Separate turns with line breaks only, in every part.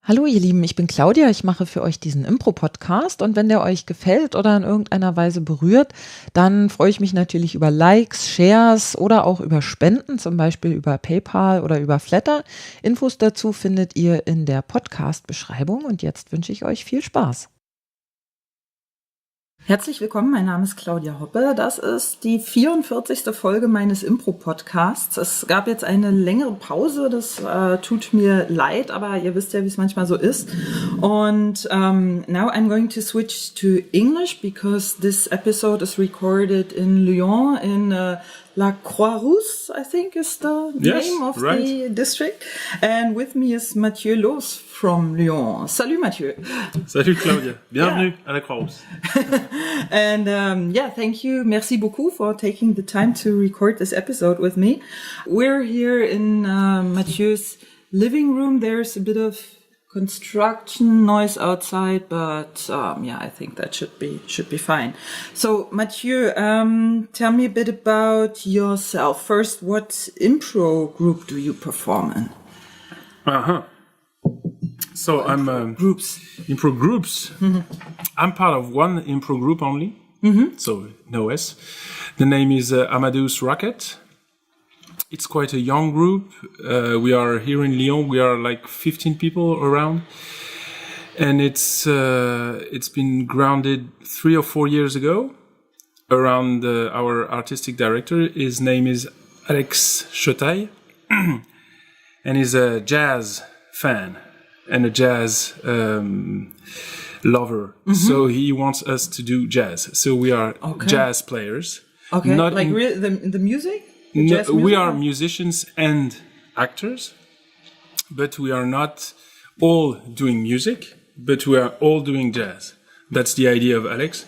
Hallo ihr Lieben, ich bin Claudia, ich mache für euch diesen Impro-Podcast und wenn der euch gefällt oder in irgendeiner Weise berührt, dann freue ich mich natürlich über Likes, Shares oder auch über Spenden, zum Beispiel über PayPal oder über Flatter. Infos dazu findet ihr in der Podcast-Beschreibung und jetzt wünsche ich euch viel Spaß. Herzlich willkommen, mein Name ist Claudia Hoppe. Das ist die 44. Folge meines Impro-Podcasts. Es gab jetzt eine längere Pause, das tut mir leid, aber ihr wisst ja, wie es manchmal so ist. Und now I'm going to switch to English because this episode is recorded in Lyon in La Croix-Rousse, I think is the name of the district. And with me is Matthieu Loos from Lyon. Salut Matthieu.
Salut Claudia. Bienvenue à La Croix-Rousse.
And thank you. Merci beaucoup for taking the time to record this episode with me. We're here in Matthieu's living room. There's a bit of construction noise outside, but I think that should be fine. So Matthieu, tell me a bit about yourself. First, what impro group do you perform in?
So I'm impro groups. Mm-hmm. I'm part of one impro group only. Mm-hmm. So no S. The name is Amadeus Rocket. It's quite a young group. We are here in Lyon. We are like 15 people around, and it's been grounded 3 or 4 years ago around our artistic director. His name is Alex Chotaille, and he's a jazz fan and a jazz lover. Mm-hmm. So he wants us to do jazz. So we are jazz players.
Okay, not like the music?
No, we are musicians and actors, but we are not all doing music, but we are all doing jazz. That's the idea of Alex,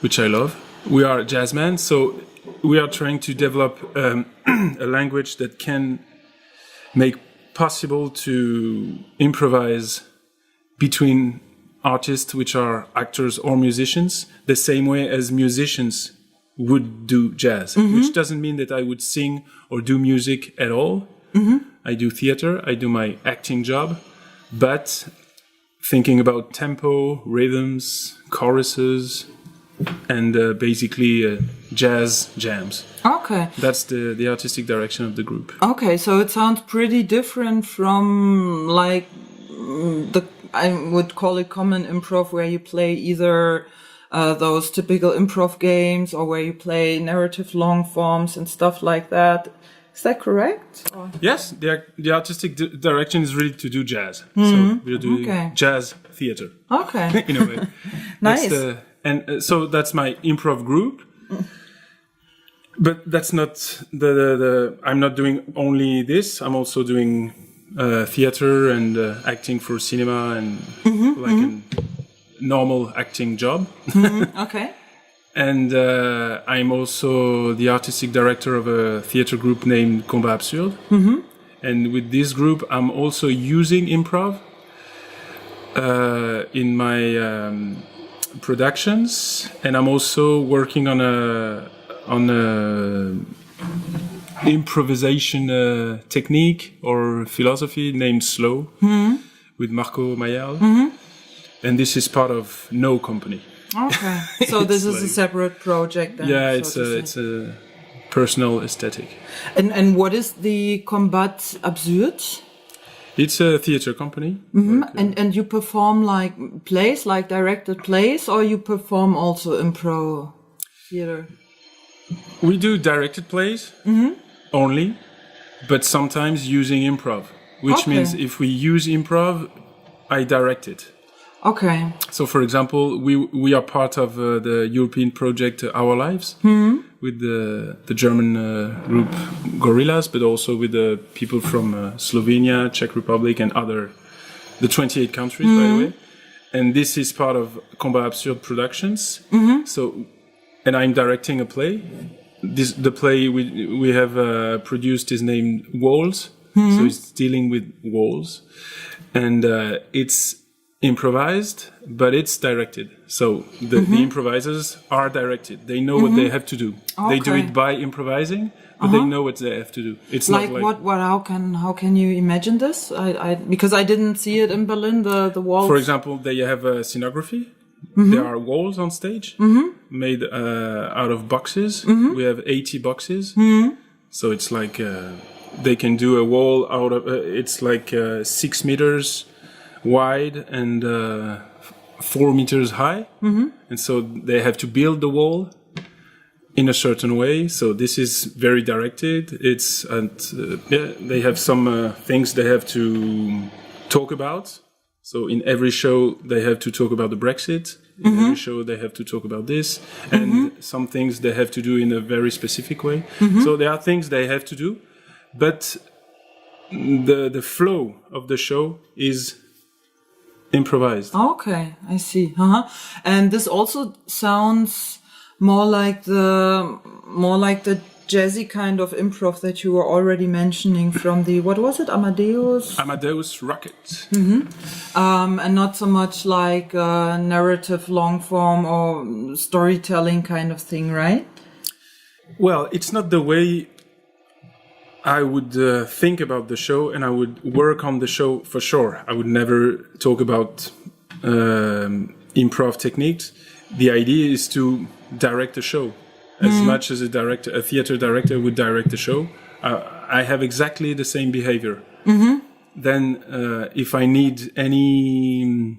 which I love. We are jazzmen, so we are trying to develop a language that can make possible to improvise between artists which are actors or musicians, the same way as musicians would do jazz, mm-hmm. which doesn't mean that I would sing or do music at all. Mm-hmm. I do theater, I do my acting job, but thinking about tempo, rhythms, choruses, and basically jazz jams.
Okay.
That's the artistic direction of the group.
Okay, so it sounds pretty different from like I would call it common improv, where you play either those typical improv games or where you play narrative long forms and stuff like that. Is that correct? Or?
Yes, the artistic direction is really to do jazz. Mm-hmm. So we're doing jazz theater.
Okay.
In a way.
Nice.
So that's my improv group. But that's not I'm not doing only this. I'm also doing theater and acting for cinema and a normal acting job.
Mm-hmm. Okay.
And I'm also the artistic director of a theater group named Konzepte Absurde. Mm-hmm. And with this group, I'm also using improv in my productions, and I'm also working on a improvisation technique or philosophy named Slow with Marco Mayal. Mm-hmm. And this is part of No Company.
Okay, so this is a separate project then?
Yeah, it's a personal aesthetic.
And what is the Konzepte Absurde?
It's a theater company.
Mm-hmm. Like, and you perform like plays, like directed plays, or you perform also improv theater?
We do directed plays only, but sometimes using improv, which means if we use improv, I direct it.
Okay.
So, for example, we are part of the European project Our Lives with the German group Gorillas, but also with the people from Slovenia, Czech Republic, and the 28 countries, by the way. And this is part of Konzepte Absurde Productions. Mm-hmm. So, and I'm directing a play. The play we have produced is named Walls. Mm-hmm. So it's dealing with walls, and it's improvised, but it's directed. So the improvisers are directed. They know what they have to do. They do it by improvising, but they know what they have to do. It's
like,
not like
what? How can you imagine this? Because I didn't see it in Berlin. The walls.
For example, they have a scenography. There are walls on stage made out of boxes. We have 80 boxes. So it's like they can do a wall out of. It's like 6 meters wide and 4 meters high, and so they have to build the wall in a certain way. So this is very directed. It's they have some things they have to talk about. So in every show they have to talk about the Brexit. In every show they have to talk about this, and some things they have to do in a very specific way. So there are things they have to do, but the flow of the show is improvised.
Okay, I see. And this also sounds more like the jazzy kind of improv that you were already mentioning from the, what was it,
Amadeus Rocket.
And not so much like narrative long form or storytelling kind of thing, right?
Well, it's not the way I would think about the show, and I would work on the show for sure. I would never talk about improv techniques. The idea is to direct a show as much as a theater director would direct a show. I have exactly the same behavior. Then, if I need any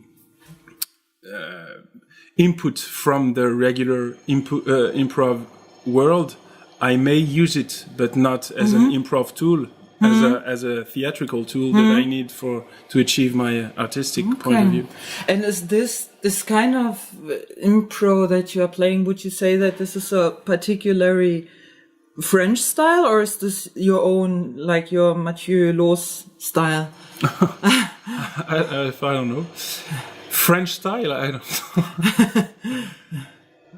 input from the regular improv world, I may use it, but not as an improv tool, as a theatrical tool that I need to achieve my artistic point of view.
And is this kind of improv that you are playing, would you say that this is a particularly French style, or is this your own, like your Matthieu Loos style?
I don't know. French style, I don't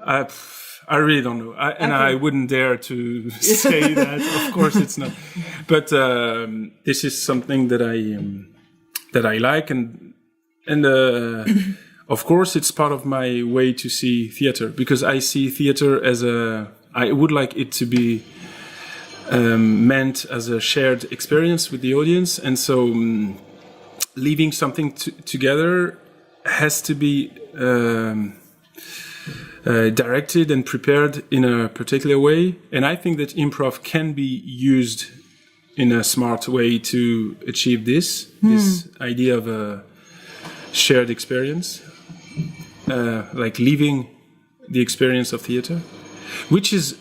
know. I really don't know, I wouldn't dare to say that. Of course, it's not. But this is something that I like, and of course, it's part of my way to see theater, because I see theater as I would like it to be meant as a shared experience with the audience, and so leaving something together has to be directed and prepared in a particular way. And I think that improv can be used in a smart way to achieve this idea of a shared experience, like leaving the experience of theater, which is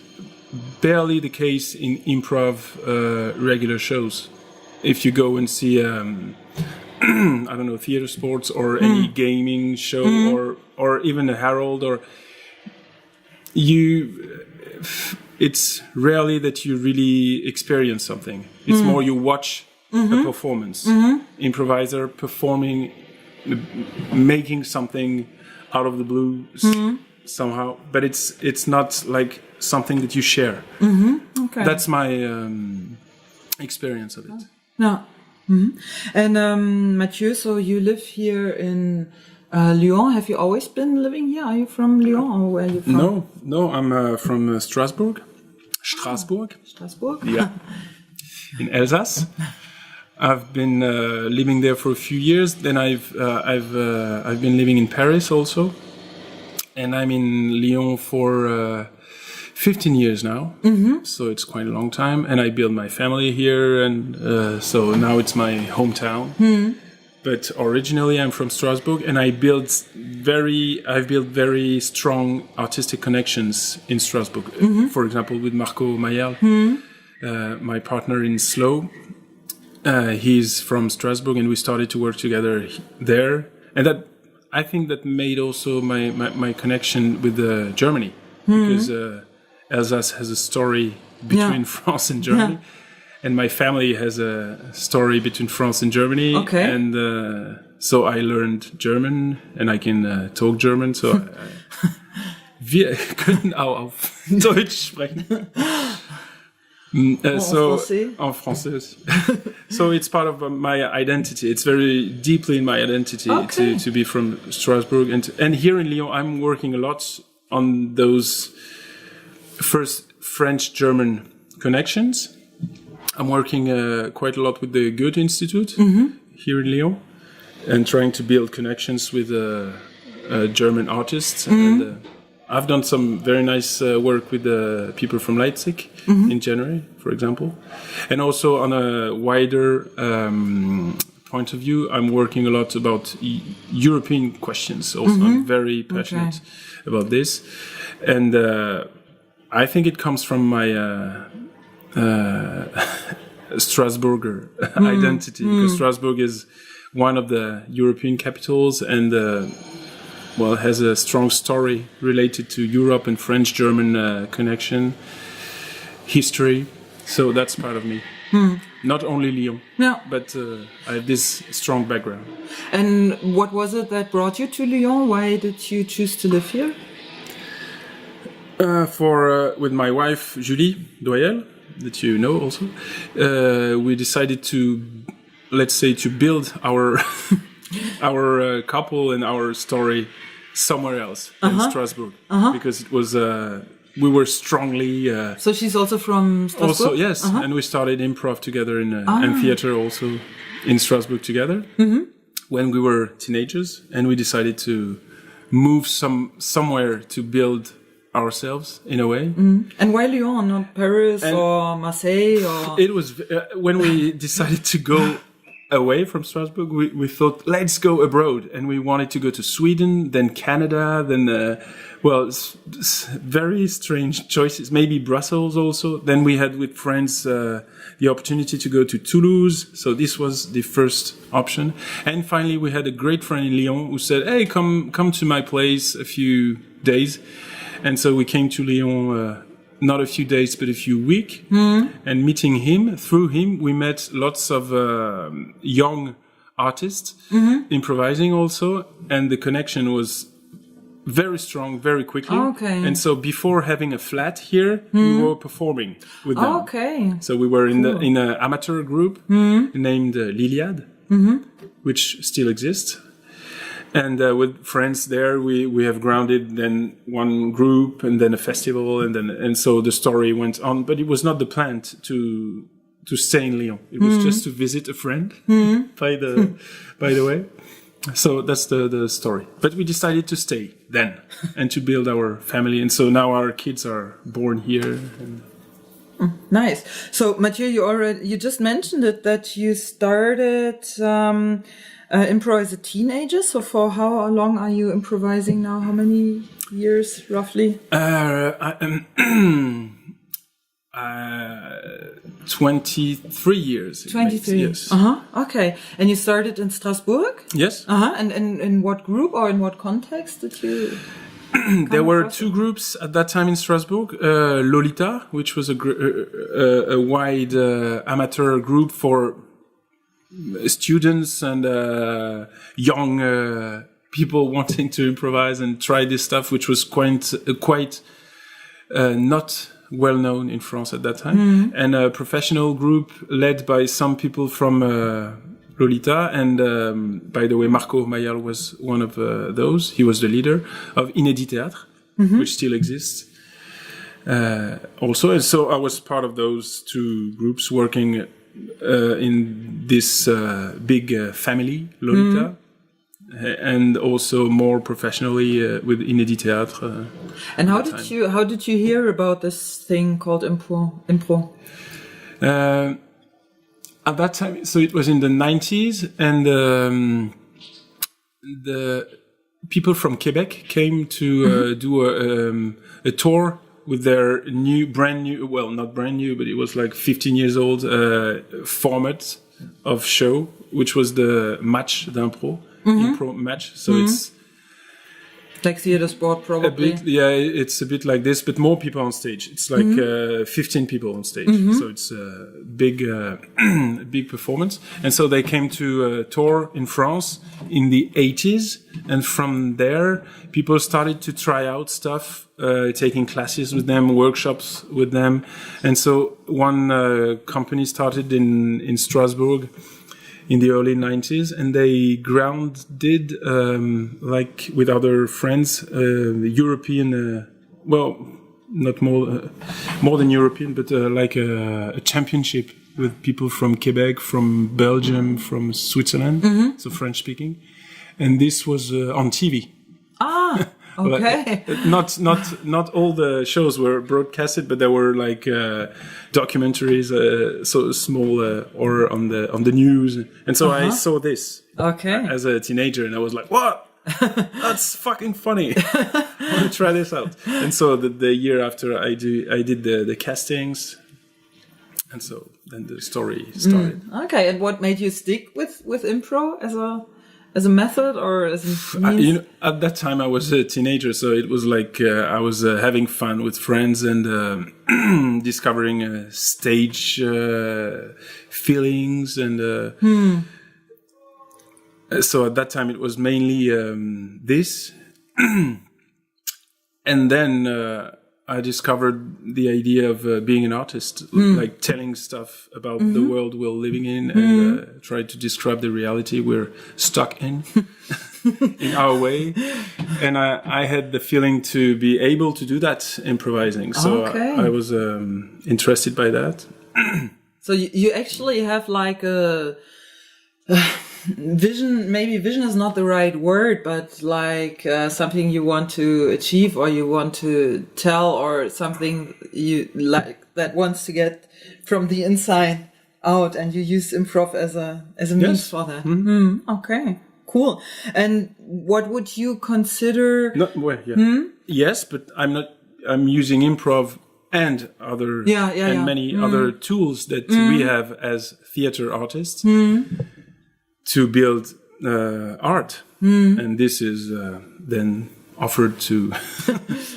barely the case in improv regular shows. If you go and see I don't know, theater sports or any gaming show or even a Herald, or it's rarely that you really experience something. It's more you watch a performance. Improviser performing, making something out of the blue somehow, but it's not like something that you share.
Okay.
That's my experience of it.
No. And Matthieu, so you live here in Lyon. Have you always been living here? Are you from Lyon, or where are you from?
No, I'm from Strasbourg. Strasbourg? Yeah. In Alsace. I've been living there for a few years. Then I've been living in Paris also, and I'm in Lyon for 15 years now. So it's quite a long time. And I built my family here, and so now it's my hometown. But originally I'm from Strasbourg, and I've built very strong artistic connections in Strasbourg. For example, with Marco Mayal, my partner in Slow. He's from Strasbourg, and we started to work together there. And that, I think, that made also my connection with Germany, because Alsace has a story between France and Germany. And my family has a story between France and Germany. Okay. And so I learned German, and I can talk German. So wir können auch auf Deutsch sprechen. En français aussi. So it's part of my identity. It's very deeply in my identity to be from Strasbourg. And here in Lyon, I'm working a lot on those first French-German connections. I'm working quite a lot with the Goethe Institute here in Lyon and trying to build connections with German artists. And I've done some very nice work with people from Leipzig in January, for example. And also on a wider point of view, I'm working a lot about European questions also. I'm very passionate about this. And I think it comes from my Strasbourger identity, because Strasbourg is one of the European capitals and has a strong story related to Europe and French-German connection, history. So that's part of me. Not only Lyon, but I have this strong background.
And what was it that brought you to Lyon? Why did you choose to live here?
With my wife, Julie Doyel, that you know also, we decided to build our our couple and our story somewhere else in Strasbourg, because it was we were strongly.
So she's also from Strasbourg.
Also, yes, and we started improv together and theater also in Strasbourg together when we were teenagers, and we decided to move somewhere to build ourselves in a way.
And why Lyon, not Paris or Marseille? Or
it was when we decided to go away from Strasbourg, we thought, let's go abroad, and we wanted to go to Sweden, then Canada, then it's very strange choices, maybe Brussels also. Then we had with friends the opportunity to go to Toulouse, so this was the first option. And finally we had a great friend in Lyon who said, hey, come to my place a few days. And so we came to Lyon, not a few days, but a few weeks. And meeting him, through him, we met lots of young artists, improvising also. And the connection was very strong, very quickly. And so before having a flat here, we were performing with them. So we were in an amateur group named Liliad, which still exists. And with friends there, we have grounded then one group and then a festival, and so the story went on. But it was not the plan to stay in Lyon. It was just to visit a friend. By the way, so that's the story. But we decided to stay then and to build our family, and so now our kids are born here.
Nice. So Matthieu, you just mentioned it that you started. Improv as a teenager. So for how long are you improvising now? How many years roughly?
23 years.
23
years.
Okay. And you started in Strasbourg?
Yes.
And in what group or in what context did you?
There were two groups at that time in Strasbourg. Lolita, which was a wide amateur group for students and young people wanting to improvise and try this stuff, which was quite not well known in France at that time. And a professional group led by some people from Lolita. And by the way, Marco Mayal was one of those. He was the leader of Inédit Théâtre, which still exists. Also, and so I was part of those two groups working in this big family, Lolita, and also more professionally with Inédit Théâtre.
And how did you hear about this thing called impro?
At that time, so it was in the 90s, and the people from Quebec came to do a tour with their brand new, well, not brand new, but it was like 15 years old format of show, which was the match d'impro, impro match. So it's
like theater sport, probably.
It's a bit like this, but more people on stage. It's like 15 people on stage, so it's a big performance. And so they came to tour in France in the 80s And from there, people started to try out stuff, taking classes with them, workshops with them. And so one company started in Strasbourg in the early 90s, and they grounded, like with other friends, European, not more than European, but like a championship with people from Quebec, from Belgium, from Switzerland, so French speaking. And this was on TV.
Ah, okay.
Not all the shows were broadcasted, but there were like documentaries, so small, or on the news. And so I saw this as a teenager, and I was like, "What? That's fucking funny! I want to try this out." And so the year after, I did the castings, and so then the story started.
Okay, and what made you stick with improv as a method or as a means?
At that time I was a teenager, so it was like I was having fun with friends and discovering stage feelings, and so at that time it was mainly this. And then I discovered the idea of being an artist, like telling stuff about the world we're living in, and try to describe the reality we're stuck in, in our way. And I had the feeling to be able to do that improvising. So I was interested by that.
So you actually have like a vision. Maybe vision is not the right word, but like something you want to achieve or you want to tell, or something you like that wants to get from the inside out, and you use improv as a means for that. Okay, cool. And what would you consider?
Yes, but I'm using improv and other many other tools that we have as theater artists to build art, and this is then offered to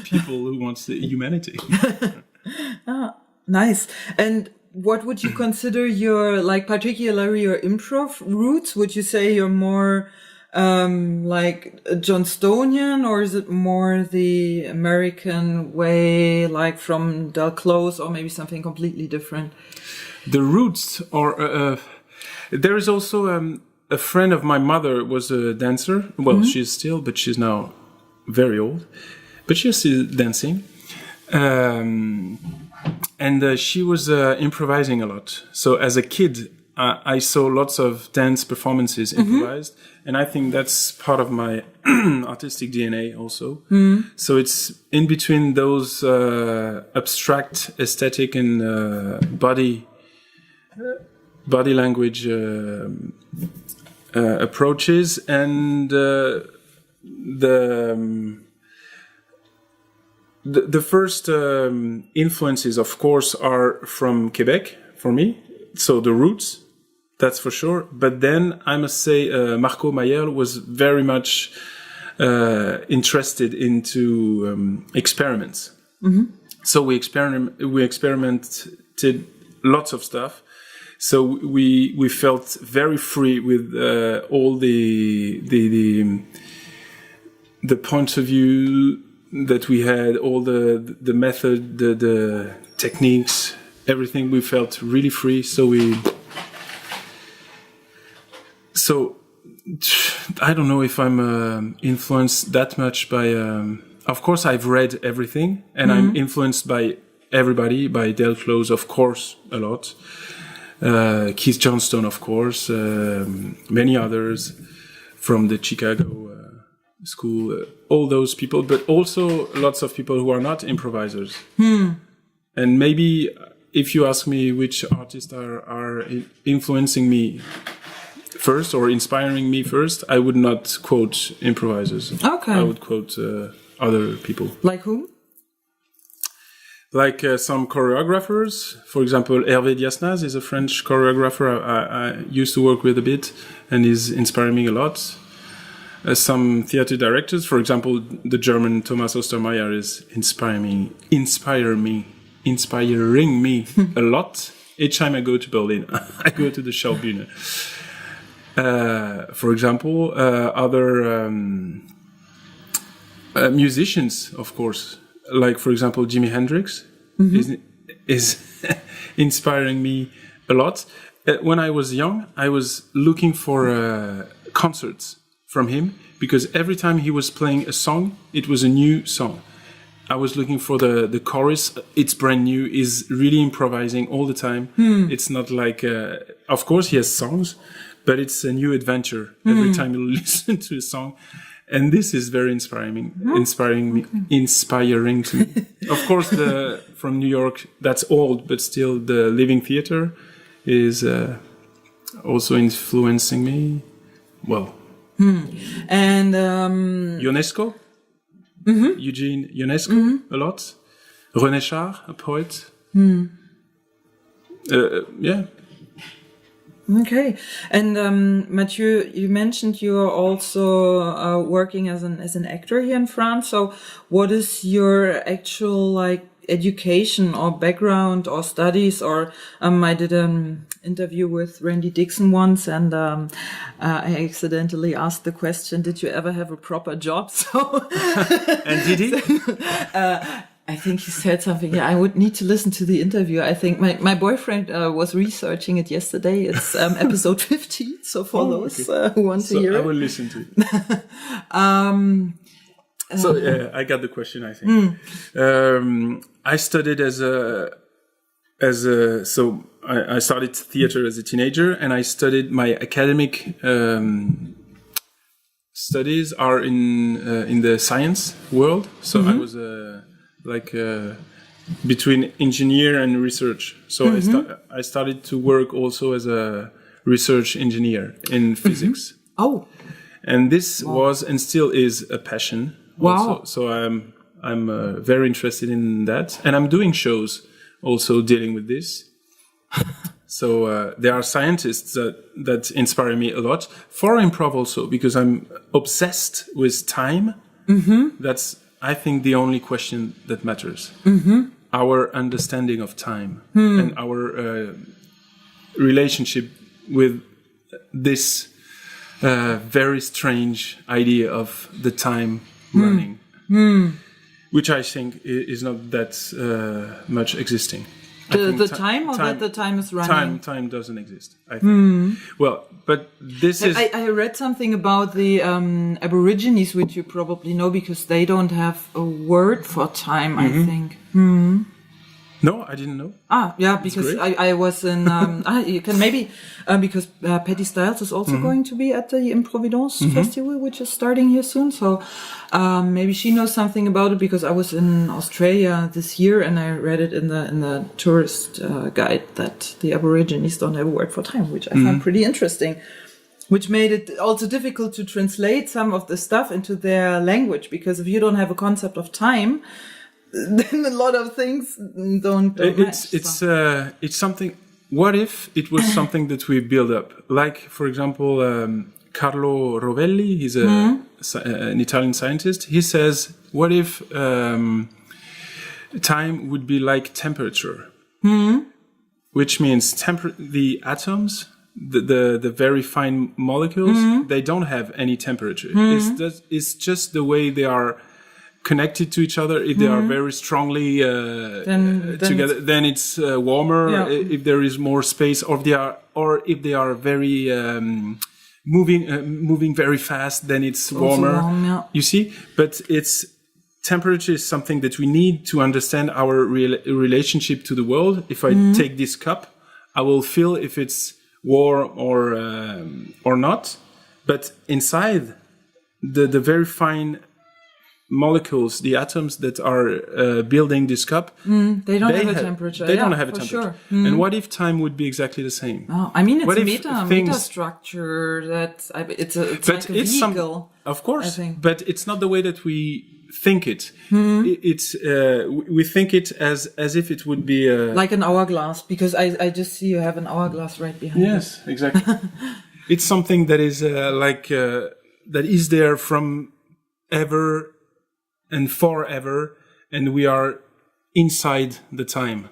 people who want the humanity.
Nice. And what would you consider your, like, particularly your improv roots? Would you say you're more like Johnstonian, or is it more the American way, like from Del Close, or maybe something completely different?
The roots are there is also a friend of my mother was a dancer. Well, she's still, but she's now very old, but she's still dancing. And she was improvising a lot. So as a kid, I saw lots of dance performances improvised, and I think that's part of my artistic DNA also. So it's in between those abstract aesthetic and body language approaches, and the first influences, of course, are from Quebec for me. So the roots, that's for sure. But then I must say, Marco Mayerl was very much interested into experiments. So we experimented lots of stuff. So we felt very free with all the points of view that we had, all the method, the techniques, everything. We felt really free. So I don't know if I'm influenced that much by. Of course, I've read everything, and I'm influenced by everybody, by Del Close, of course, a lot. Keith Johnstone, of course, many others from the Chicago school, all those people, but also lots of people who are not improvisers. And maybe if you ask me which artists are influencing me first or inspiring me first, I would not quote improvisers.
Okay.
I would quote other people.
Like whom?
Like some choreographers. For example, Hervé Diasnaz is a French choreographer I used to work with a bit, and is inspiring me a lot. Some theater directors, for example, the German Thomas Ostermeier is inspiring me a lot. Each time I go to Berlin, I go to the Schaubühne. For example, other musicians, of course, like for example Jimi Hendrix is inspiring me a lot. When I was young, I was looking for concerts from him because every time he was playing a song, it was a new song. I was looking for the chorus. It's brand new. Is really improvising all the time. It's not like, of course, he has songs, but it's a new adventure every time you listen to a song. And this is very inspiring to me. Of course, from New York, that's old, but still the Living Theater is also influencing me. Well,
and
UNESCO, Eugene Ionesco, a lot. René Char, a poet. Yeah.
Okay, and Matthieu, you mentioned you are also working as an actor here in France. So, what is your actual education or background or studies? Or I did an interview with Randy Dixon once, and I accidentally asked the question, "Did you ever have a proper job?" So,
and did he?
I think he said something. Yeah, I would need to listen to the interview. I think my boyfriend was researching it yesterday. It's episode 50. So for those who want to hear it.
I will listen to it. I got the question, I think. I studied I started theater as a teenager, and I studied my academic studies are in the science world. So I was between engineer and research. So I started to work also as a research engineer in physics.
Oh,
and this was and still is a passion.
Wow!
Also. So I'm very interested in that, and I'm doing shows also dealing with this. So there are scientists that inspire me a lot for improv also, because I'm obsessed with time. That's, I think, the only question that matters. Our understanding of time and our relationship with this very strange idea of the time running, which I think is not that much existing.
The time, or that the time is running?
Time doesn't exist, I think. Well, but this is...
I read something about the Aborigines, which you probably know, because they don't have a word for time, I think.
No, I didn't know.
Yeah, because I was in... you can maybe... because Patty Styles is also going to be at the Improvidence Festival, which is starting here soon. So maybe she knows something about it, because I was in Australia this year and I read it in the tourist guide that the Aborigines don't have a word for time, which I found pretty interesting. Which made it also difficult to translate some of the stuff into their language, because if you don't have a concept of time, then a lot of things don't match.
It's something. What if it was something that we build up? Like, for example, Carlo Rovelli, he's an Italian scientist. He says, what if time would be like temperature? Which means the atoms, the very fine molecules, they don't have any temperature. It's just the way they are connected to each other. If they are very strongly together, then it's warmer. Yeah. If there is more space, or if they are very moving very fast, then it's warmer.
Warm, yeah.
You see, but temperature is something that we need to understand our relationship to the world. If I take this cup, I will feel if it's warm or not. But inside the very fine molecules, the atoms that are building this cup,
they don't have a temperature.
They don't have a temperature.
Sure.
And what if time would be exactly the same?
Oh, I mean, it's meta structure. It's like a vehicle.
Of course,
I think.
But it's not the way that we think it. We think it as if it would be
like an hourglass, because I just see you have an hourglass right behind you.
Yes, exactly. It's something that is that is there from ever and forever, and we are inside the time?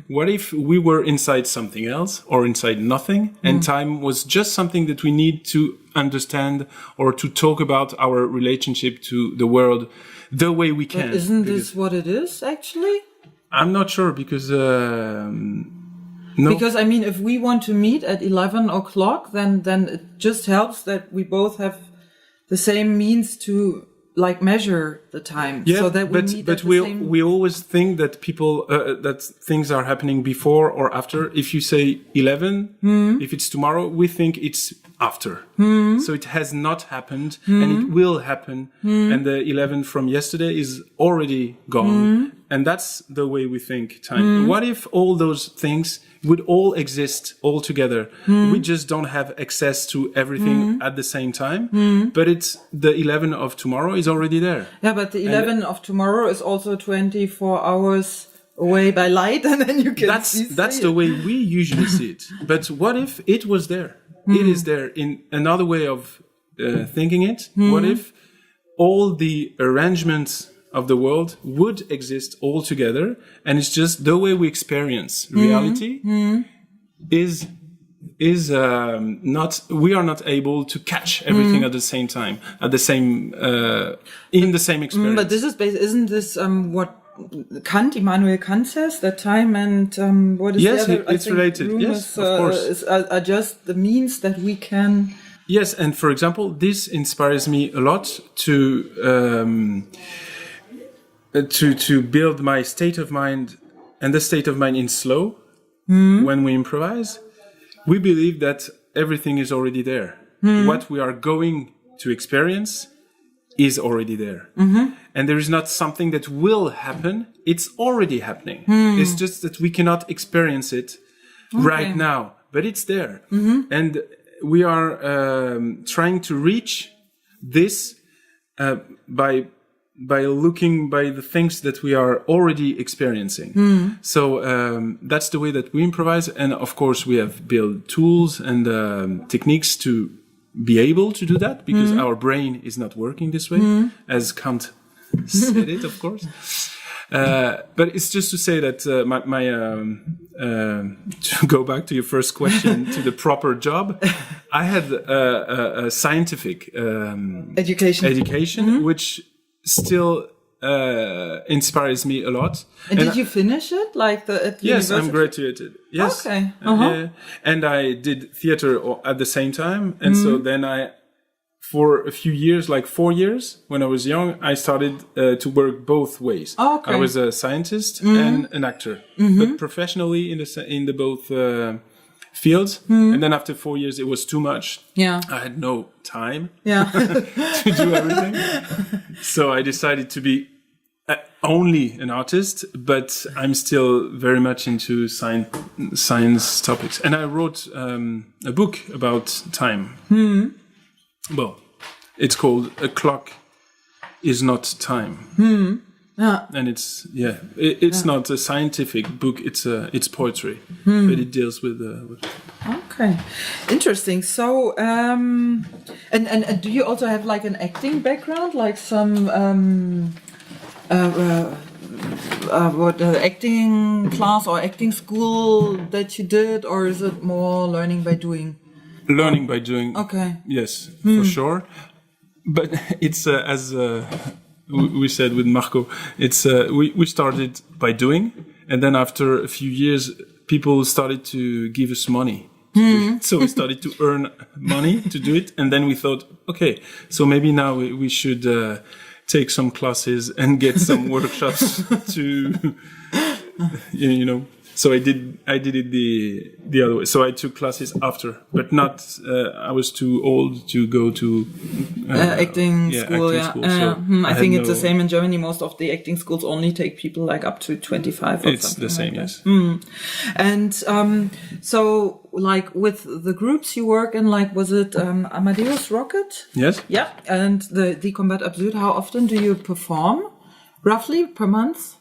What if we were inside something else or inside nothing, and time was just something that we need to understand or to talk about our relationship to the world the way we can?
But isn't this what it is, actually?
I'm not sure because... No.
Because, I mean, if we want to meet at 11 o'clock, then it just helps that we both have the same means to, like, measure the time.
Yeah,
so that we meet at the same...
we always think that people, that things are happening before or after. If you say 11, if it's tomorrow, we think it's after. So it has not happened and it will happen. And the 11 from yesterday is already gone. And that's the way we think time. What if all those things would all exist all together? We just don't have access to everything at the same time. But it's the 11 of tomorrow is already there.
Yeah, but the 11 of tomorrow is also 24 hours away by light, and then you can
That's the way we usually see it. But what if it was there? It is there in another way of thinking it. What if all the arrangements of the world would exist all together, and it's just the way we experience reality is not, we are not able to catch everything at the same time, at the same in the same experience.
But this is isn't this what Immanuel Kant says, that time and what is
yes,
the other?
it's related. Yes, of course,
are just the means that we can.
Yes, and for example, this inspires me a lot to build my state of mind and the state of mind in slow when we improvise. We believe that everything is already there. What we are going to experience is already there. And there is not something that will happen. It's already happening. It's just that we cannot experience it right now, but it's there. And we are trying to reach this by looking by the things that we are already experiencing. So that's the way that we improvise. And of course, we have built tools and techniques to be able to do that, because our brain is not working this way, as Kant said it, of course. But it's just to say that to go back to your first question, to the proper job, I had a scientific education, which still inspires me a lot.
And did you finish it, like at
yes,
university?
I'm graduated. Yes.
Okay.
And I did theater at the same time. And so then for a few years, like 4 years, when I was young, I started to work both ways.
Okay.
I was a scientist and an actor, but professionally in the both fields. And then after 4 years, it was too much.
Yeah.
I had no time
to
do everything. So I decided to be only an artist, but I'm still very much into science topics. And I wrote a book about time. Well, it's called A Clock Is Not Time. And it's not a scientific book, it's poetry, but it deals with
Okay, interesting. So, and do you also have like an acting background, like some acting class or acting school that you did, or is it more learning by doing?
Learning by doing.
Okay.
Yes, for sure. But it's as we said with Marco, it's we started by doing, and then after a few years, people started to give us money. So we started to earn money to do it, and then we thought, okay, so maybe now we should take some classes and get some workshops to, you know. So I did it the other way. So I took classes after, but not. I was too old to go to
acting school.
So
I think it's the same in Germany. Most of the acting schools only take people like up to 25. Or
it's
something
the same,
like
yes.
And so, like with the groups you work in, like was it Amadeus Rocket?
Yes.
Yeah, and the Combat Absurd. How often do you perform? Roughly per month?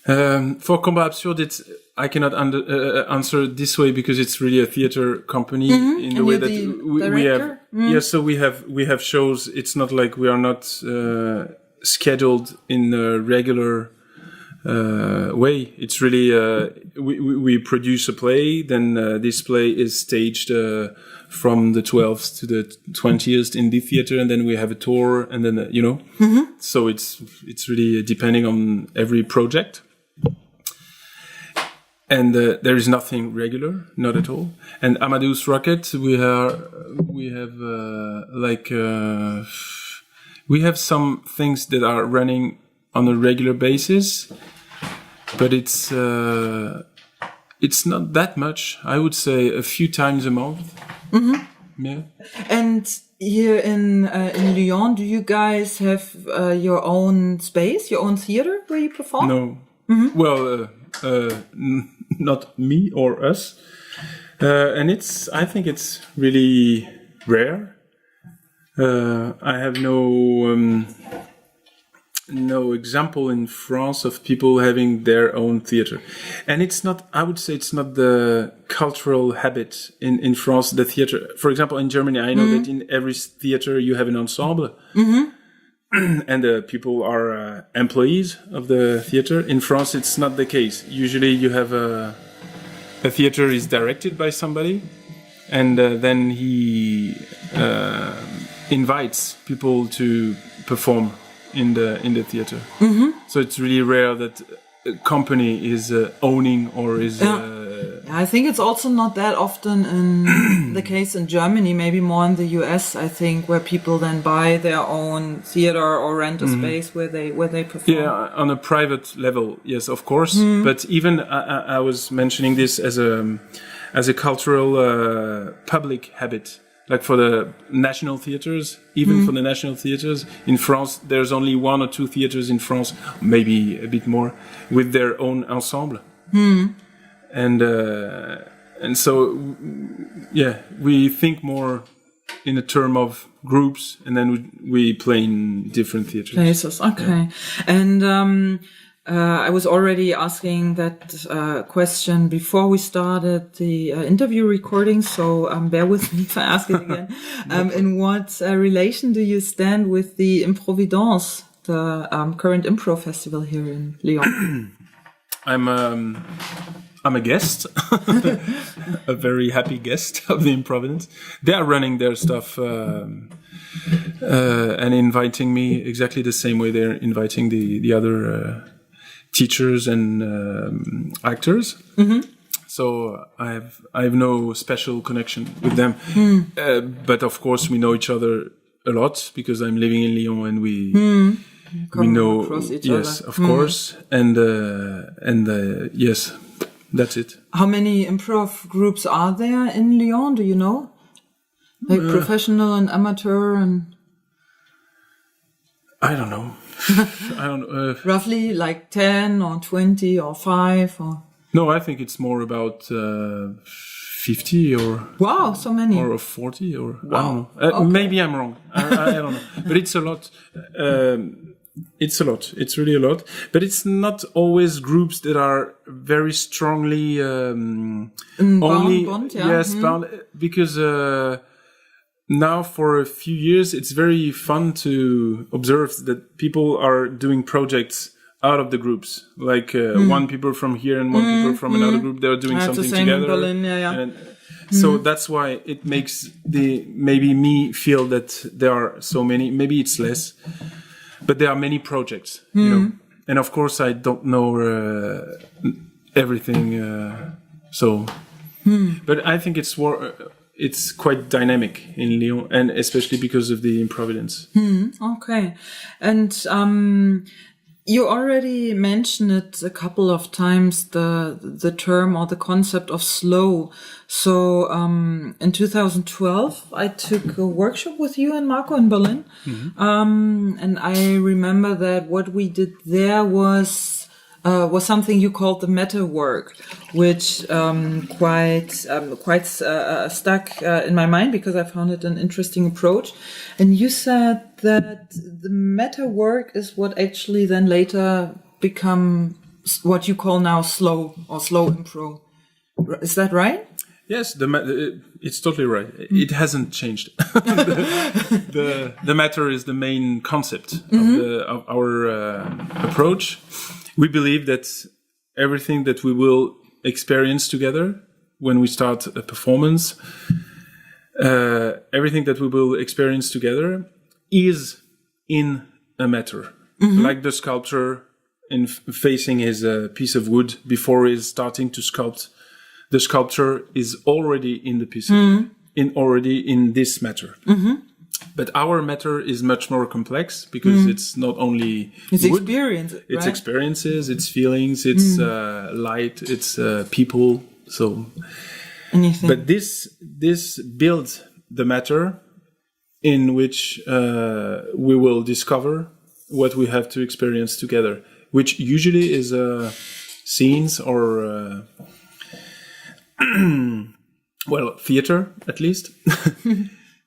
For Combat Absurd, I cannot answer this way because it's really a theater company in the way that we have. Yes, so we have shows. It's not like we are not scheduled in a regular way. It's really we produce a play, then this play is staged from the 12th to the 20th in the theater, and then we have a tour, and then so it's really depending on every project. And there is nothing regular, not at all. And Amadeus Rocket, we have some things that are running on a regular basis, but it's not that much. I would say a few times a month. Mm-hmm. Yeah.
And here in Lyon, do you guys have your own space, your own theater where you perform?
No. Mm-hmm. Well, not me or us. And I think it's really rare. I have no example in France of people having their own theater. And I would say it's not the cultural habit in France, the theater. For example, in Germany, I know that in every theater you have an ensemble. Mm-hmm. And people are employees of the theater. In France, it's not the case. Usually you have a theater is directed by somebody, and then he invites people to perform in the theater. Mm-hmm. So it's really rare that a company is owning or is...
I think it's also not that often in the case in Germany, maybe more in the US, I think, where people then buy their own theater or rent a space where they perform.
Yeah, on a private level, yes, of course. Mm. But even I was mentioning this as a cultural public habit. Like for the national theaters, even for the national theaters in France, there's only 1 or 2 theaters in France, maybe a bit more, with their own ensemble. Mm. And so, yeah, we think more in a term of groups, and then we play in different theaters.
Places, okay. Yeah. And I was already asking that question before we started the interview recording, so bear with me if I ask it again. In what relation do you stand with the Improvidence, the current improv festival here in Lyon?
I'm a guest, a very happy guest of the Improvidence. They are running their stuff and inviting me exactly the same way they're inviting the other teachers and actors. Mm-hmm. So I have no special connection with them. But of course we know each other a lot because I'm living in Lyon and we know
across each
yes,
other.
Of course. And yes, that's it.
How many improv groups are there in Lyon? Do you know? Like professional and amateur and...
I don't know.
Roughly like 10 or 20 or 5 or...
No, I think it's more about 50 or...
Wow, so many.
Or 40 or...
Wow.
I don't know. Okay. Maybe I'm wrong. I don't know. But it's a lot. It's a lot. It's really a lot. But it's not always groups that are very strongly...
Bound, yeah.
Yes, bound. Because... now, for a few years, it's very fun to observe that people are doing projects out of the groups. Like one people from here and one people from another group, they're doing something
the same
together.
In Berlin, yeah.
And so that's why it makes maybe me feel that there are so many. Maybe it's less, but there are many projects. You know, and of course I don't know everything. But I think it's quite dynamic in Lyon, and especially because of the Improvidence.
Okay. And you already mentioned it a couple of times, the term or the concept of slow. So in 2012, I took a workshop with you and Marco in Berlin. And I remember that what we did there was something you called the meta work, which quite stuck in my mind because I found it an interesting approach. And you said that the meta work is what actually then later become what you call now slow or slow improv. Is that right?
Yes, it's totally right. It hasn't changed. The matter is the main concept of our approach. we believe that everything that we will experience together when we start a performance, everything that we will experience together is in a matter. Like the sculptor in facing his piece of wood before he's starting to sculpt. The sculpture is already in the piece of wood, already in this matter. But our matter is much more complex because it's not only
it's
wood,
experience, right?
It's experiences, it's feelings, it's light, it's people. So,
anything.
but this builds the matter in which we will discover what we have to experience together, which usually is scenes or well, theater at least.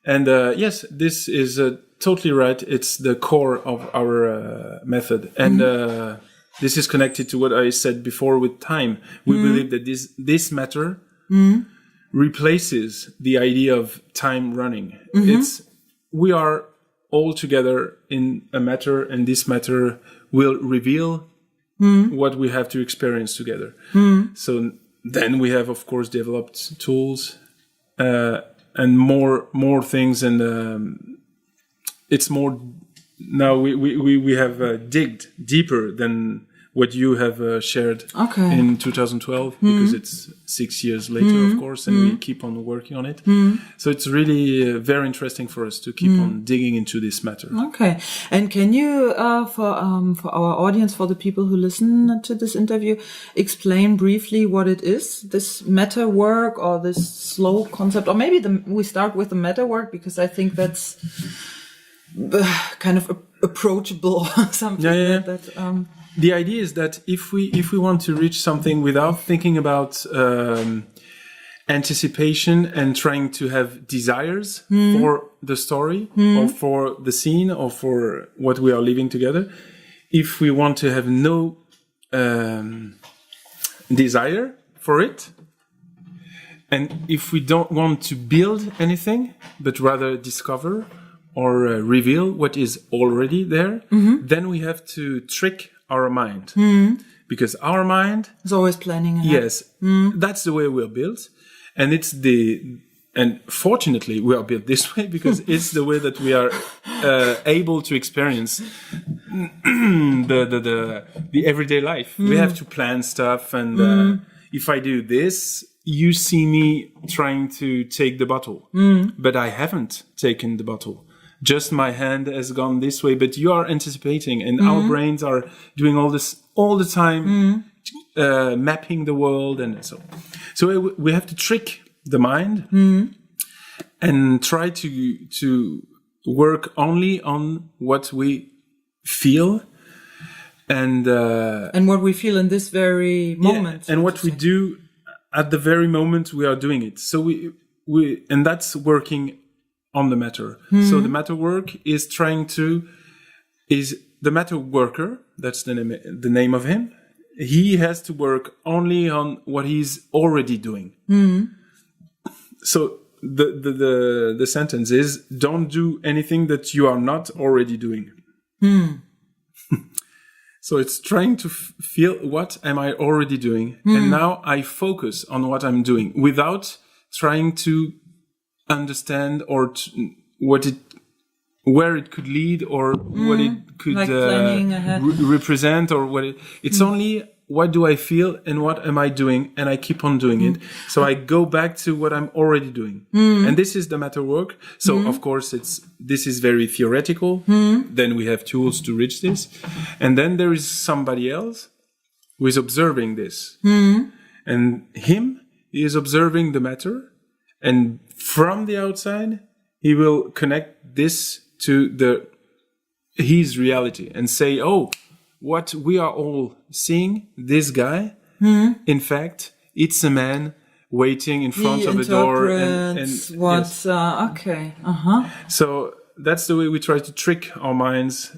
And yes, this is totally right. It's the core of our method. And this is connected to what I said before with time. We believe that this matter replaces the idea of time running. We are all together in a matter, and this matter will reveal what we have to experience together. So then we have, of course, developed tools and more things, and it's more now we have digged deeper than what you have shared in 2012 because it's 6 years later, of course, and we keep on working on it. So it's really very interesting for us to keep on digging into this matter.
Okay, and can you, for our audience, for the people who listen to this interview, explain briefly what it is, this meta work or this slow concept, or maybe we start with the meta work because I think that's kind of approachable or something. That
the idea is that if we want to reach something without thinking about anticipation and trying to have desires for the story or for the scene or for what we are living together, if we want to have no desire for it, and if we don't want to build anything but rather discover or reveal what is already there, then we have to trick our mind, because our mind
is always planning ahead.
Yes, that's the way we are built, and and fortunately we are built this way because it's the way that we are able to experience the everyday life. We have to plan stuff, and if I do this, you see me trying to take the bottle, but I haven't taken the bottle. Just my hand has gone this way, but you are anticipating, and our brains are doing all this all the time, mapping the world, and so we have to trick the mind and try to work only on what we feel and
what we feel in this very moment,
and what we do at the very moment we are doing it. So we and that's working on the matter. So the matter work is the matter worker, that's the name of him. He has to work only on what he's already doing. So the sentence is, don't do anything that you are not already doing. So it's trying to feel, what am I already doing? And now I focus on what I'm doing without trying to understand or where it could lead or what it could
like planning ahead.
Represent, or what it's only what do I feel and what am I doing, and I keep on doing it. So I go back to what I'm already doing, and this is the matter work. So of course this is very theoretical. Then we have tools to reach this, and then there is somebody else who is observing this, and he is observing the matter. And from the outside, he will connect this to his reality and say, oh, what we are all seeing, this guy, in fact, it's a man waiting in front of a door. And
what, okay.
So that's the way we try to trick our minds,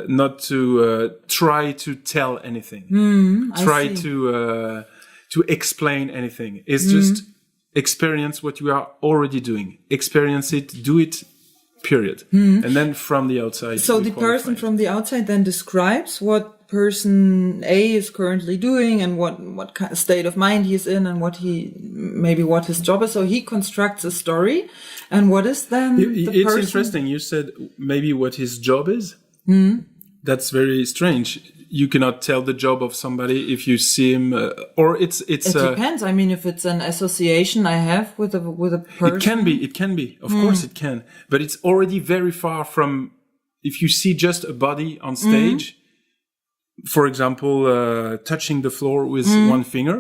not to try to tell anything, try to explain anything. It's just experience what you are already doing. Experience it, do it, period. And then from the outside.
So the person from the outside then describes what person A is currently doing and what kind of state of mind he's in and what his job is. So he constructs a story. And what is then the person?
Interesting. You said maybe what his job is. That's very strange. You cannot tell the job of somebody if you see him, or it
depends. I mean, if it's an association I have with a person,
it can be. Of course, it can. But it's already very far from. If you see just a body on stage, for example, touching the floor with one finger,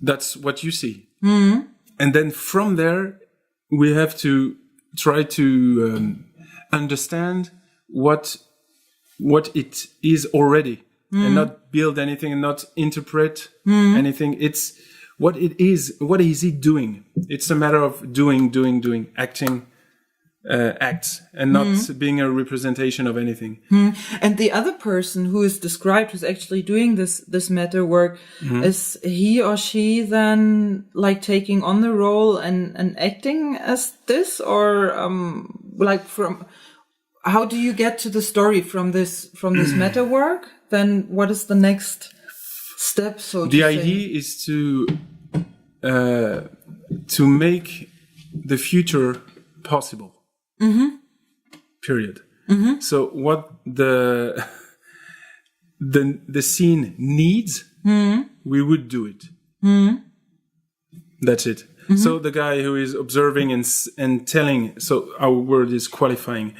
that's what you see. And then from there, we have to try to understand what it is already, and not build anything and not interpret anything. It's what it is. What is he doing? It's a matter of doing, acting. Acts and not being a representation of anything.
And the other person who is described, who's actually doing this meta work, is he or she then like taking on the role and acting as this, or from how do you get to the story from this meta work? Then what is the next step? So
the idea is to make the future possible. Period. So what the scene needs, we would do it. That's it. So the guy who is observing and telling, so our word is qualifying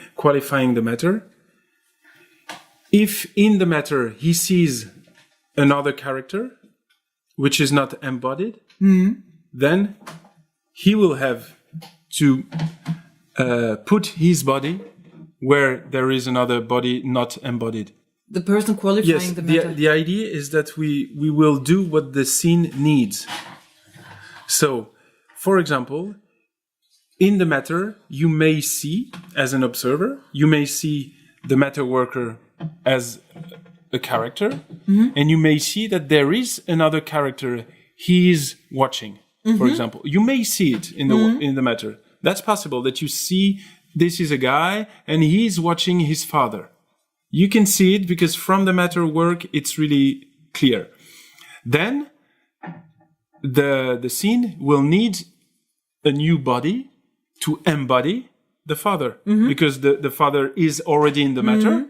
the matter. If in the matter he sees another character, which is not embodied, then he will have to put his body where there is another body not embodied.
The person qualifying the matter.
The idea is that we will do what the scene needs. So, for example, in the matter, you may see, as an observer, you may see the matter worker as a character, and you may see that there is another character he is watching, for example. You may see it in the matter. That's possible, that you see this is a guy and he's watching his father. You can see it because from the matter work, it's really clear. Then the scene will need a new body to embody the father, because the father is already in the matter,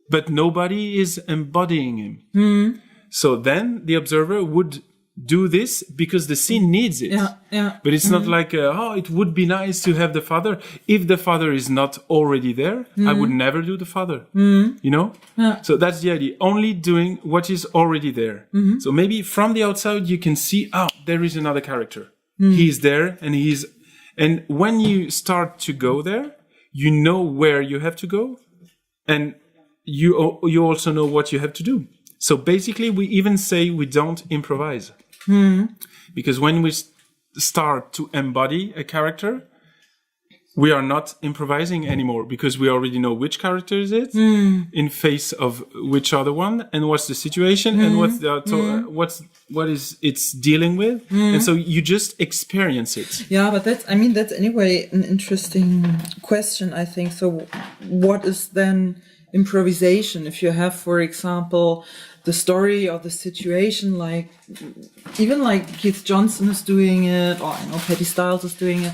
but nobody is embodying him. So then the observer would do this because the scene needs it. But it's not like, it would be nice to have the father. If the father is not already there, I would never do the father. You know? So that's the idea. Only doing what is already there. So maybe from the outside you can see, there is another character. He's there and when you start to go there, you know where you have to go, and you also know what you have to do. So basically we even say we don't improvise. Because when we start to embody a character, we are not improvising anymore, because we already know which character is it in face of which other one, and what's the situation, and what is it's dealing with, and so you just experience it.
Yeah, but that's anyway an interesting question, I think. So, what is then improvisation? If you have, for example, the story or the situation, like even like Keith Johnson is doing it, or I know Patty Styles is doing it,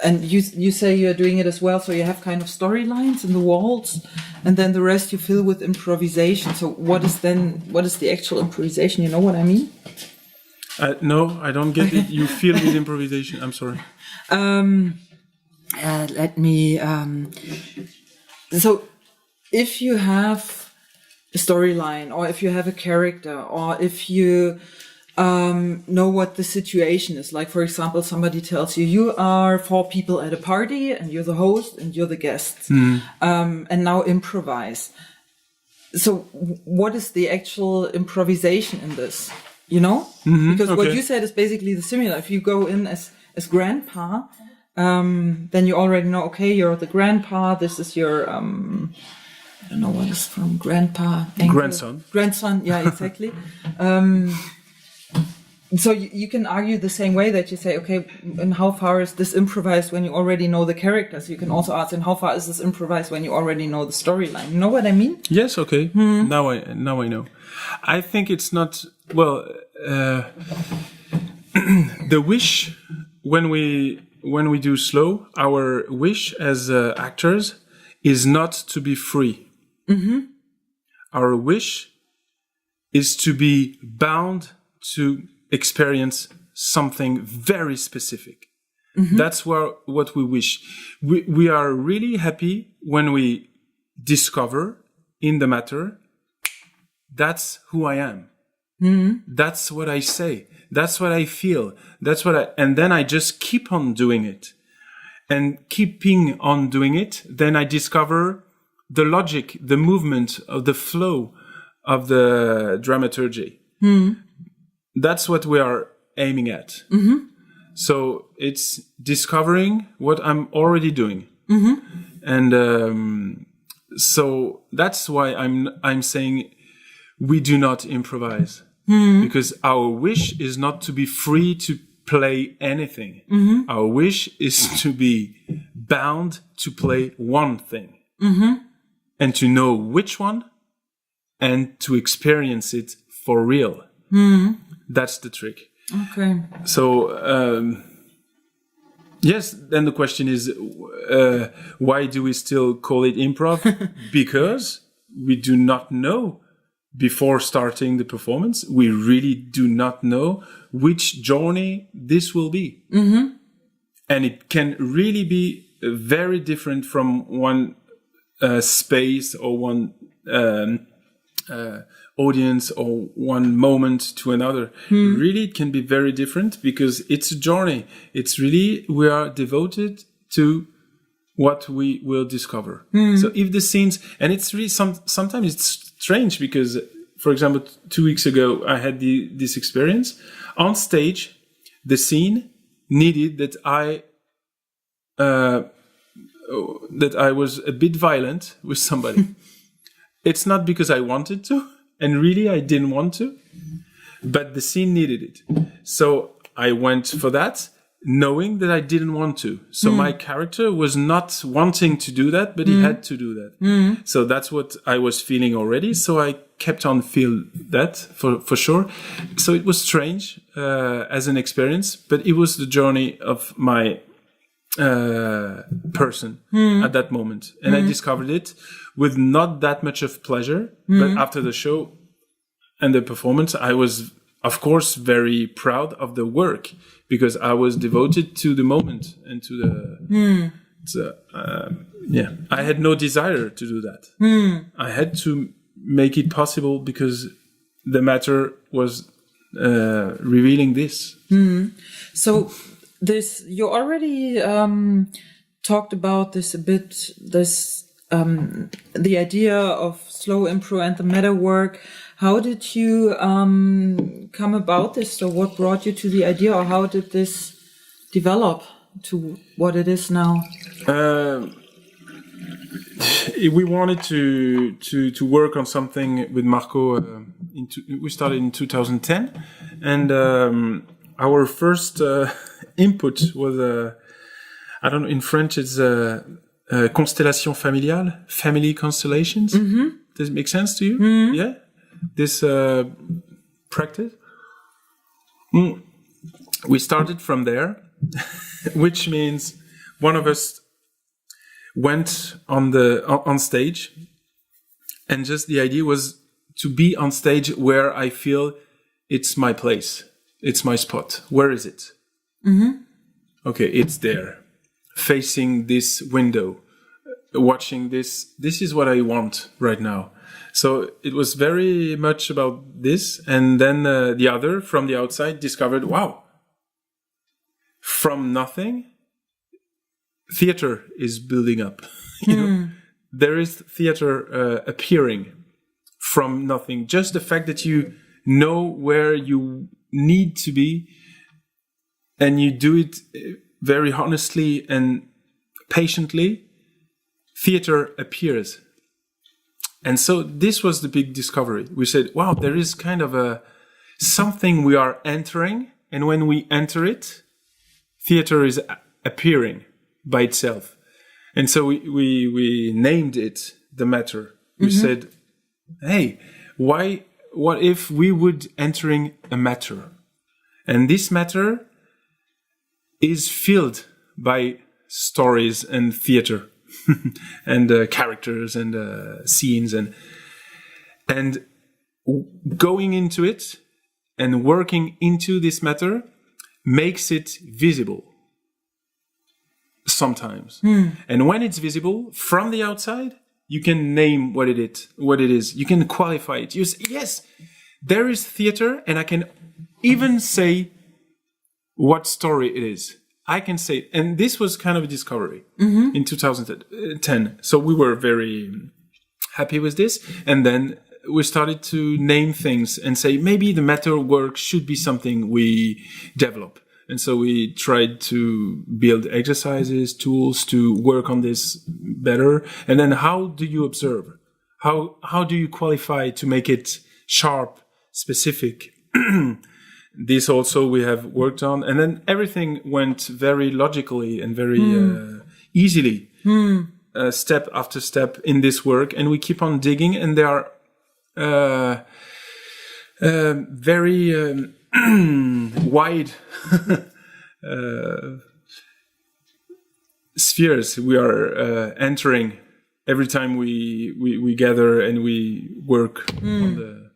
and you say you're doing it as well. So you have kind of storylines in the walls, and then the rest you fill with improvisation. So what is the actual improvisation? You know what I mean?
No, I don't get it. You fill with improvisation. I'm sorry.
Let me. So if you have a storyline, or if you have a character, or if you know what the situation is, like for example, somebody tells you are 4 people at a party and you're the host and you're the guests, and now improvise. So what is the actual improvisation in this? You know, because what you said is basically the similar. If you go in as grandpa, then you already know, okay, you're the grandpa, this is your I don't know what is from grandpa.
Grandson.
Grandson, yeah, exactly. So you can argue the same way that you say, okay, and how far is this improvised when you already know the characters? You can also ask, and how far is this improvised when you already know the storyline? You know what I mean?
Yes. Okay. Now I know. I think it's not well. The wish when we do slow, our wish as actors is not to be free. Mm-hmm. Our wish is to be bound to experience something very specific. Mm-hmm. That's what we wish. We are really happy when we discover in the matter, that's who I am. Mm-hmm. That's what I say. That's what I feel. And then I just keep on doing it. And keeping on doing it, then I discover the logic, the movement of the flow of the dramaturgy. Mm-hmm. That's what we are aiming at. Mm-hmm. So it's discovering what I'm already doing. Mm-hmm. And so that's why I'm saying we do not improvise. Mm-hmm. Because our wish is not to be free to play anything. Mm-hmm. Our wish is to be bound to play one thing. Mm-hmm. And to know which one and to experience it for real. Mm-hmm. That's the trick. Okay. So, yes, then the question is, why do we still call it improv? Because we do not know before starting the performance. We really do not know which journey this will be. Mm-hmm. And it can really be very different from one space or one audience or one moment to another. Really, it can be very different because it's a journey. It's really, we are devoted to what we will discover. So if the scenes, and it's really sometimes it's strange because, for example, 2 weeks ago, I had this experience on stage. The scene needed that I was a bit violent with somebody. It's not because I wanted to, and really I didn't want to, but the scene needed it. So I went for that, knowing that I didn't want to. So my character was not wanting to do that, but he had to do that. So that's what I was feeling already. So I kept on feel that for sure. So it was strange as an experience, but it was the journey of my person at that moment. And I discovered it with not that much of pleasure. But after the show and the performance, I was, of course, very proud of the work because I was devoted to the moment and to the... I had no desire to do that. I had to make it possible because the matter was revealing this.
So this, you already talked about this a bit, the idea of slow improv and the meta work. How did you come about this? So what brought you to the idea, or how did this develop to what it is now?
We wanted to work on something with Marco. We started in 2010, and our first input was I don't know, in French it's constellation familiale, family constellations. Mm-hmm. Does it make sense to you? Mm-hmm. Yeah, this practice. We started from there, which means one of us went on stage, and just the idea was to be on stage where I feel it's my place, it's my spot. Where is it? Mm-hmm. Okay, it's there, facing this window, watching this. This is what I want right now. So it was very much about this, and then the other from the outside discovered, wow, from nothing, theater is building up. You know, there is theater appearing from nothing. Just the fact that you know where you need to be, and you do it very honestly and patiently, theater appears. And so this was the big discovery. We said, wow, there is kind of a something we are entering, and when we enter it, theater is appearing by itself. And so we named it the matter. We said, hey, what if we would entering a matter? And this matter is filled by stories and theater and characters and scenes and going into it and working into this matter makes it visible sometimes. And when it's visible from the outside, you can name what it is. You can qualify it. You say, yes, there is theater, and I can even say what story it is. I can say, and this was kind of a discovery in 2010. So we were very happy with this. And then we started to name things and say, maybe the matter work should be something we develop. And so we tried to build exercises, tools to work on this better. And then how do you observe? How do you qualify to make it sharp, specific? This also we have worked on. And then everything went very logically and very easily, step after step in this work. And we keep on digging, and there are very wide spheres we are entering every time we gather and we work on the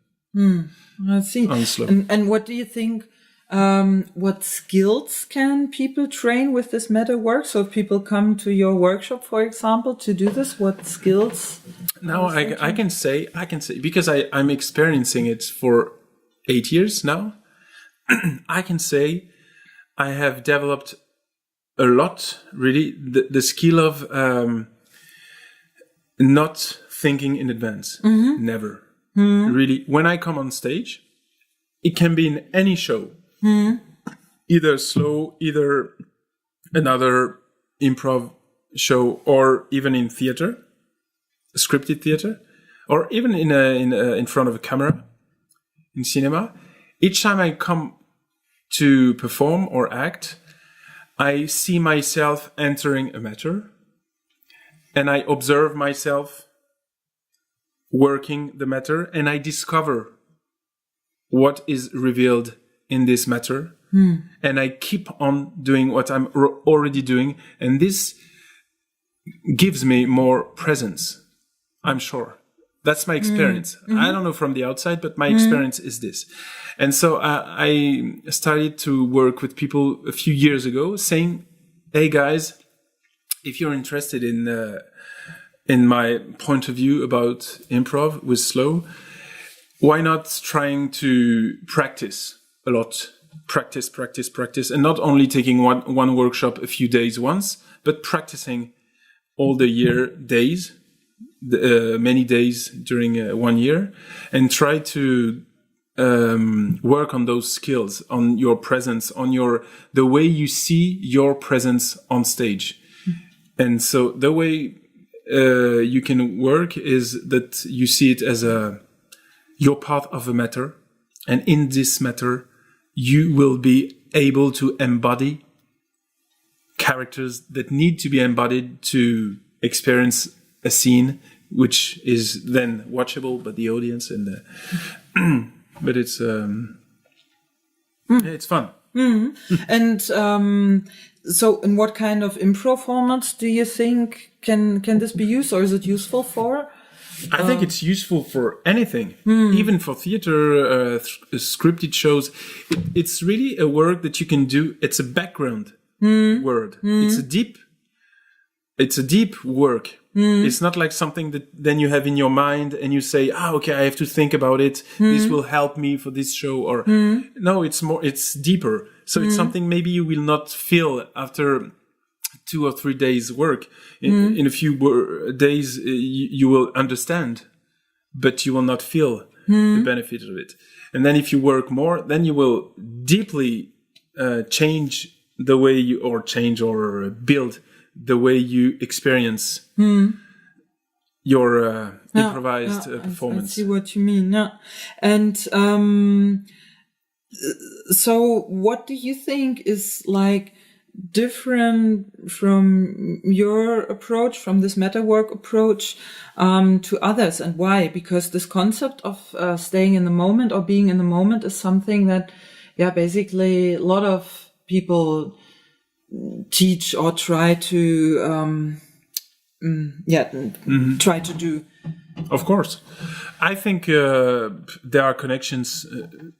I see.
on the slope.
And what do you think? What skills can people train with this meta work? So if people come to your workshop, for example, to do this, what skills?
Now I can say because I'm experiencing it for 8 years now. I can say I have developed a lot, really, the skill of not thinking in advance. Never. Really, when I come on stage, it can be in any show. Either slow, either another improv show, or even in theater, scripted theater, or even in front of a camera, in cinema. Each time I come to perform or act, I see myself entering a matter, and I observe myself working the matter, and I discover what is revealed in this matter, and I keep on doing what I'm already doing, and this gives me more presence, I'm sure. That's my experience. I don't know from the outside, but my experience is this. And so I started to work with people a few years ago saying, hey guys, if you're interested in my point of view about improv with slow, why not trying to practice a lot? Practice. And not only taking one workshop a few days once, but practicing all the year days, many days during 1 year, and try to work on those skills, on your presence, on the way you see your presence on stage. And so the way you can work is that you see it as you're part of a matter, and in this matter you will be able to embody characters that need to be embodied to experience a scene, which is then watchable by the audience, and but it's it's fun.
And so in what kind of improv formats do you think can this be used, or is it useful for?
I think it's useful for anything, even for theater, scripted shows. It's really a work that you can do. It's a background word. It's a deep work. It's not like something that then you have in your mind and you say, okay, I have to think about it. This will help me for this show. Or no, it's deeper. So it's something maybe you will not feel after 2 or 3 days work. In a few days, you will understand, but you will not feel the benefit of it. And then if you work more, then you will deeply change the way or build the way you experience your improvised performance.
I see what you mean. Yeah. And So what do you think is like different from your approach, from this meta work approach, to others, and why? Because this concept of staying in the moment or being in the moment is something that, basically a lot of people teach or try to, try to do.
Of course. I think there are connections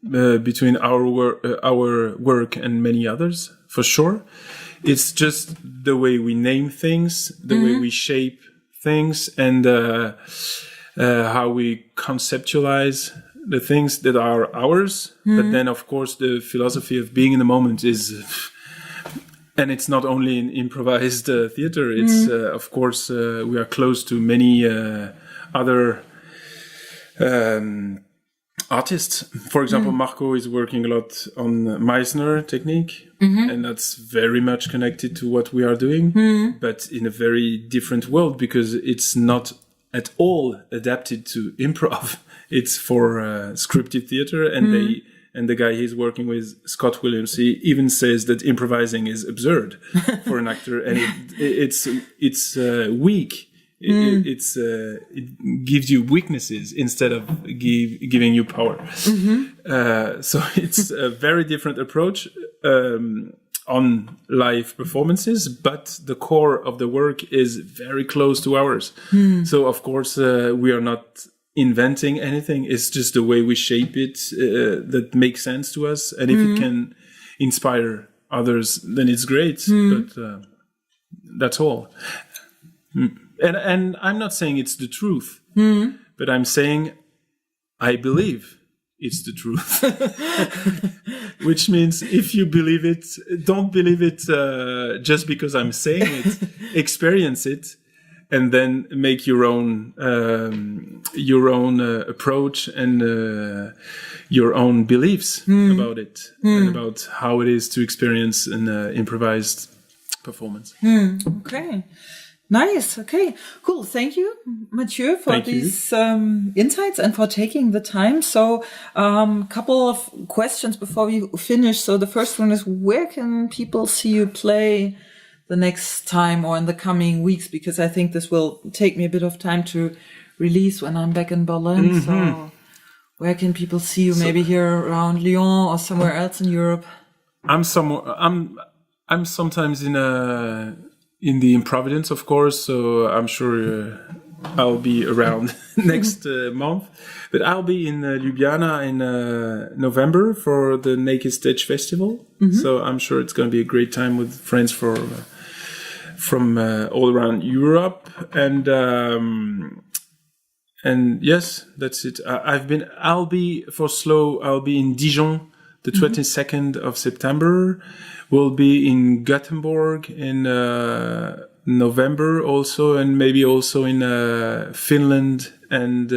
between our work and many others, for sure. It's just the way we name things, the way we shape things, and how we conceptualize the things that are ours. But then, of course, the philosophy of being in the moment is... And it's not only in improvised theater. It's, of course, we are close to many other artists. For example, Marco is working a lot on Meissner technique, and that's very much connected to what we are doing, but in a very different world, because it's not at all adapted to improv. It's for scripted theater, and the guy he's working with, Scott Williams, he even says that improvising is absurd for an actor, and it's weak. It gives you weaknesses instead of giving you power. So it's a very different approach on live performances, but the core of the work is very close to ours. So of course we are not inventing anything. It's just the way we shape it that makes sense to us, and if it can inspire others, then it's great. But that's all. And I'm not saying it's the truth, but I'm saying I believe it's the truth. Which means if you believe it, don't believe it just because I'm saying it. Experience it, and then make your own approach and your own beliefs about it, and about how it is to experience an improvised performance.
Okay. Nice. Okay, cool. Thank you, Matthieu, for these insights and for taking the time. So, couple of questions before we finish. So the first one is, where can people see you play the next time or in the coming weeks? Because I think this will take me a bit of time to release when I'm back in Berlin. So where can people see you? Maybe here around Lyon or somewhere else in Europe? I'm
sometimes in the Improvidence, of course, so I'm sure I'll be around next month. But I'll be in Ljubljana in November for the Naked Stage Festival. So I'm sure it's going to be a great time with friends from all around Europe. And yes, that's it. I'll be in Dijon the 22nd of September. We'll be in Gothenburg in November also, and maybe also in Finland and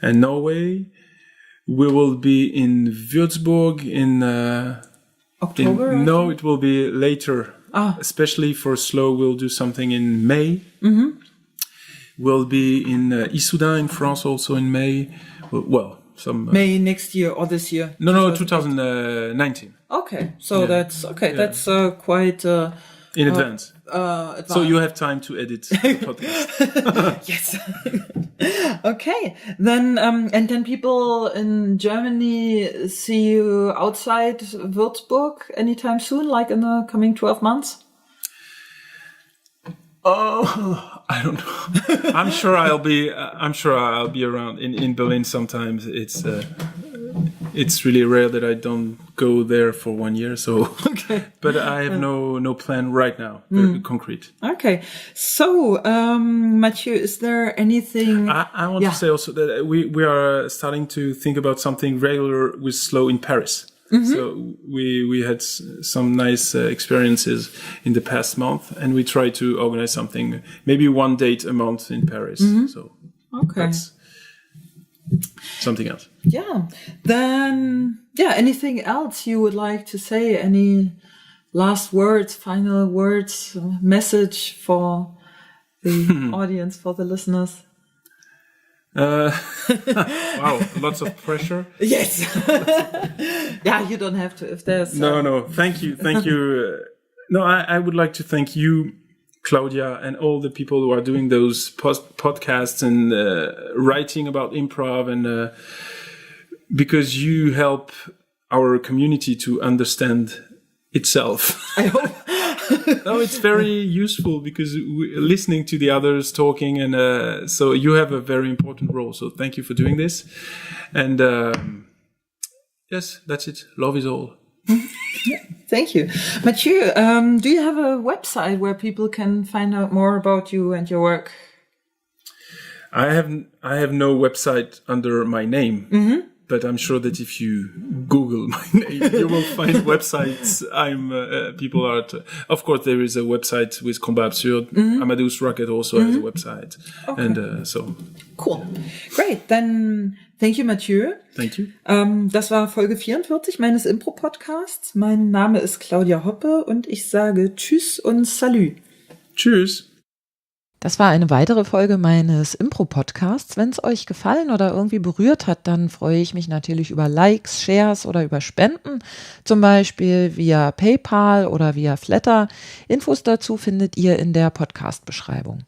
Norway. We will be in Würzburg in
October?
No, it will be later. Especially for Slow, we'll do something in May. We'll be in Issoudun in France also in May. Well,
May next year or this year?
No, 2019.
Okay, so that's okay. Yeah. That's quite
in advance. So you have time to edit the podcast.
Yes. Okay, then and can people in Germany see you outside Würzburg anytime soon, like in the coming 12 months?
Oh, I don't know. I'm sure I'll be around in Berlin sometimes. It's really rare that I don't go there for 1 year. So, okay. But I have no plan right now, concrete.
Okay. So, Matthieu, is there anything?
I want to say also that we are starting to think about something regular with Slow in Paris. So we had some nice experiences in the past month, and we try to organize something, maybe one date a month in Paris. So that's something else.
Yeah. Then, anything else you would like to say? Any last words, final words, message for the audience, for the listeners?
Wow, lots of pressure.
Yes. Yeah, you don't have to if there's...
No, thank you. No, I would like to thank you, Claudia, and all the people who are doing those podcasts and writing about improv, and because you help our community to understand itself.
I hope.
No, it's very useful because listening to the others talking, and so you have a very important role. So thank you for doing this. And yes, that's it. Love is all.
Thank you. Matthieu, do you have a website where people can find out more about you and your work?
I have no website under my name. Mm-hmm. But I'm sure that if you Google my name, you will find websites. People are. Of course, there is a website with Combat Absurde. Mm-hmm. Amadeus Rocket also has a website, okay. And so.
Cool, great. Then thank you, Matthieu.
Thank you.
Das war Folge 44 meines Impro-Podcasts. Mein Name ist Claudia Hoppe und ich sage Tschüss und Salü.
Tschüss.
Das war eine weitere Folge meines Impro-Podcasts. Wenn es euch gefallen oder irgendwie berührt hat, dann freue ich mich natürlich über Likes, Shares oder über Spenden, zum Beispiel via PayPal oder via Flatter. Infos dazu findet ihr in der Podcast-Beschreibung.